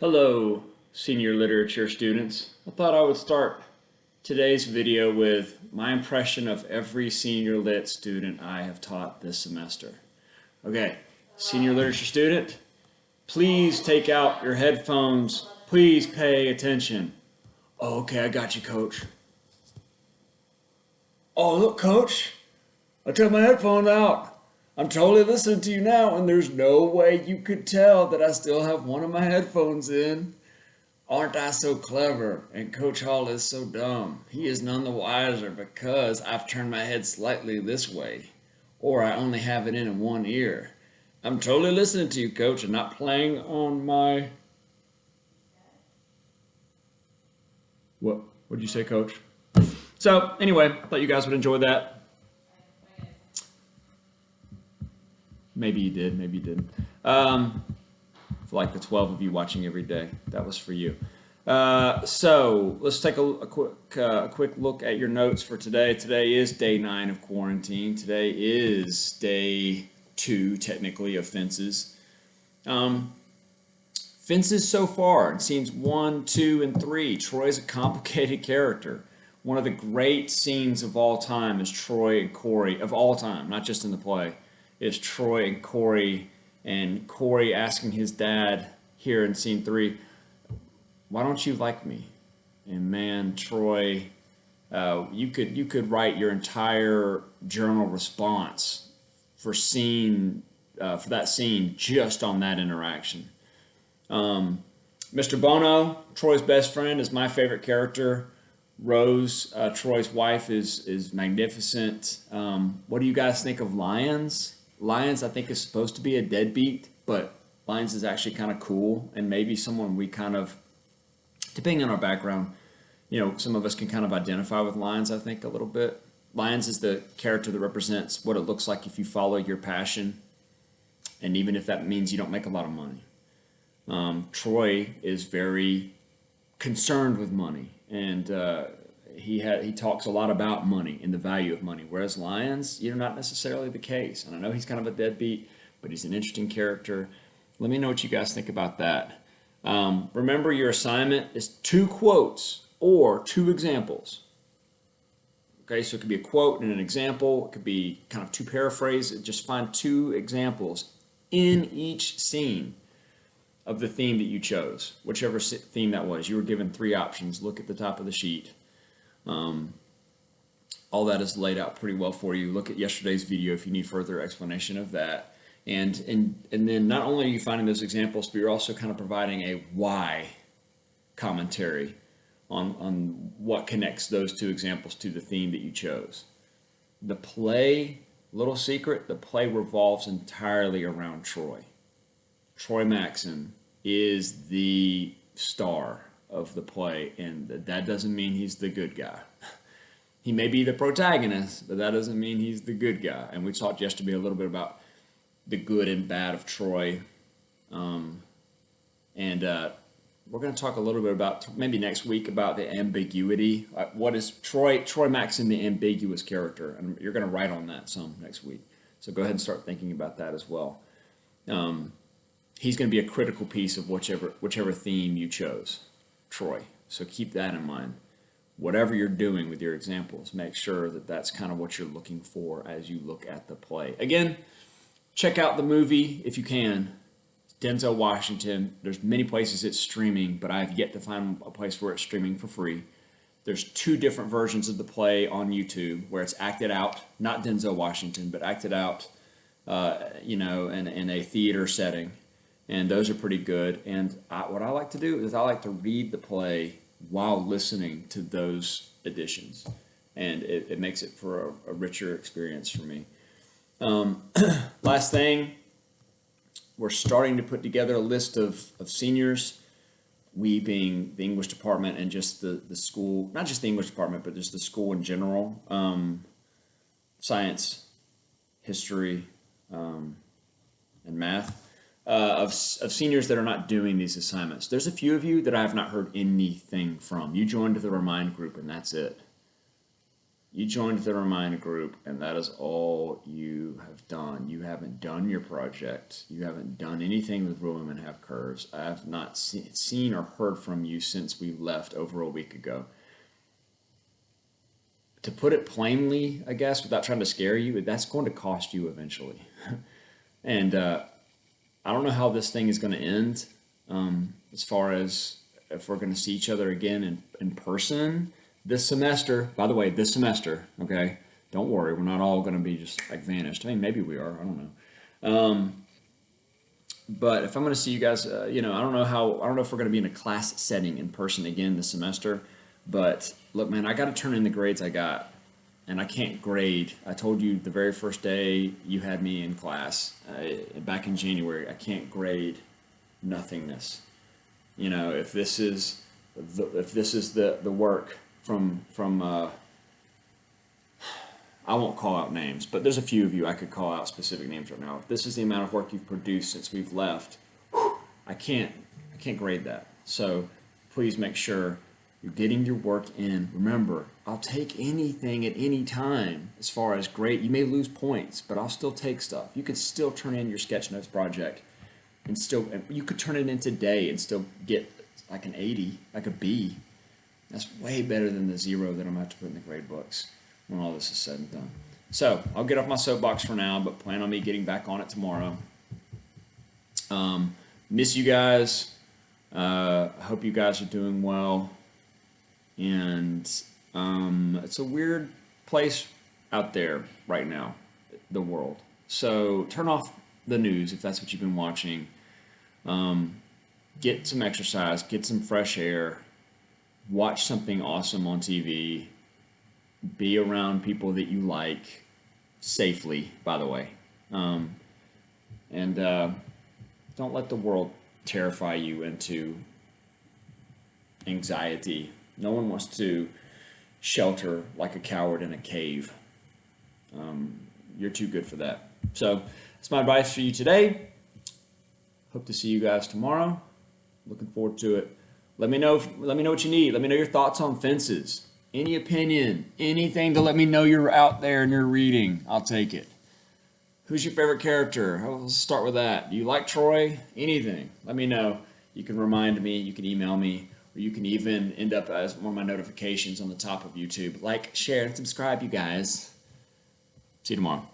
Hello, senior literature students. I thought I would start today's video with my impression of every senior lit student I have taught this semester. Okay, senior literature student, please take out your headphones. Please pay attention. Oh, okay, I got you, coach. Oh, look, coach, I took my headphones out. I'm totally listening to you now, and there's no way you could tell that I still have one of my headphones in. Aren't I so clever? And Coach Hall is so dumb. He is none the wiser because I've turned my head slightly this way, or I only have it in one ear. I'm totally listening to you, Coach, and not playing on my... What'd you say, Coach? So, anyway, thought you guys would enjoy that. Maybe you did, maybe you didn't. For like the 12 of you watching every day, that was for you. So let's take a quick look at your notes for today. Today is day 9 of quarantine. Today is day 2, technically, of fences. Fences so far, in scenes 1, 2, and 3, Troy is a complicated character. One of the great scenes of all time is Troy and Corey, of all time, not just in the play, is Troy and Corey asking his dad here in scene 3, why don't you like me? And man, Troy, you could write your entire journal response for that scene just on that interaction. Mr. Bono, Troy's best friend, is my favorite character. Rose, Troy's wife, is magnificent. What do you guys think of Lyons? Lyons, I think, is supposed to be a deadbeat, but Lyons is actually kind of cool and maybe someone we kind of, depending on our background, some of us can kind of identify with Lyons, I think, a little bit. Lyons is the character that represents what it looks like if you follow your passion, and even if that means you don't make a lot of money. Troy is very concerned with money, and he talks a lot about money and the value of money, whereas Lyons, not necessarily the case. And I know he's kind of a deadbeat, but he's an interesting character. Let me know what you guys think about that. Remember, your assignment is 2 quotes or 2 examples. Okay, so it could be a quote and an example. It could be kind of 2 paraphrases. Just find 2 examples in each scene of the theme that you chose, whichever theme that was. You were given 3 options. Look at the top of the sheet. All that is laid out pretty well for you. Look at yesterday's video if you need further explanation of that. And then not only are you finding those examples, but you're also kind of providing a why commentary on what connects those 2 examples to the theme that you chose. The play, little secret, the play revolves entirely around Troy. Troy Maxson is the star of the play, and that doesn't mean he's the good guy. He may be the protagonist, but that doesn't mean he's the good guy. And we talked yesterday a little bit about the good and bad of Troy. We're going to talk a little bit about, maybe next week, about the ambiguity. What is Troy Maxson, the ambiguous character? And you're going to write on that some next week. So go ahead and start thinking about that as well. He's going to be a critical piece of whichever theme you chose, Troy. So keep that in mind. Whatever you're doing with your examples, make sure that that's kind of what you're looking for as you look at the play. Again, check out the movie if you can. Denzel Washington. There's many places it's streaming, but I've yet to find a place where it's streaming for free. There's 2 different versions of the play on YouTube where it's acted out, not Denzel Washington, but acted out, in a theater setting. And those are pretty good. And what I like to do is I like to read the play while listening to those editions. And it makes it for a richer experience for me. Last thing, we're starting to put together a list of seniors, we being the English department and just the school, not just the English department, but just the school in general, science, history, and math. Of seniors that are not doing these assignments. There's a few of you that I have not heard anything from. You joined the Remind group and that's it. You joined the Remind group, and that is all you have done. You haven't done your project. You haven't done anything with Real Women Have Curves. I have not seen or heard from you since we left over a week ago. To put it plainly, I guess, without trying to scare you, that's going to cost you eventually. And I don't know how this thing is going to end, as far as if we're going to see each other again in person this semester. By the way, this semester, okay? Don't worry, we're not all going to be just like vanished. I mean, maybe we are. I don't know. But if I'm going to see you guys, I don't know if we're going to be in a class setting in person again this semester. But look, man, I got to turn in the grades I got, and I can't grade. I told you the very first day you had me in class, back in January, I can't grade nothingness. If this is the work from I won't call out names, but there's a few of you I could call out specific names right now. If this is the amount of work you've produced since we've left, I can't grade that. So please make sure you're getting your work in. Remember, I'll take anything at any time as far as grade. You may lose points, but I'll still take stuff. You could still turn in your sketch notes project, and you could turn it in today and still get like an 80, like a B. That's way better than the 0 that I'm going to have to put in the grade books when all this is said and done. So I'll get off my soapbox for now, but plan on me getting back on it tomorrow. Miss you guys. I hope you guys are doing well. And it's a weird place out there right now, the world. So turn off the news if that's what you've been watching. Get some exercise, get some fresh air, watch something awesome on TV, be around people that you like, safely, by the way. And don't let the world terrify you into anxiety. No one wants to shelter like a coward in a cave. You're too good for that. So that's my advice for you today. Hope to see you guys tomorrow. Looking forward to it. Let me know what you need. Let me know your thoughts on fences. Any opinion, anything to let me know you're out there and you're reading. I'll take it. Who's your favorite character? Let's start with that. Do you like Troy? Anything. Let me know. You can remind me. You can email me. Or you can even end up as one of my notifications on the top of YouTube. Like, share, and subscribe, you guys. See you tomorrow.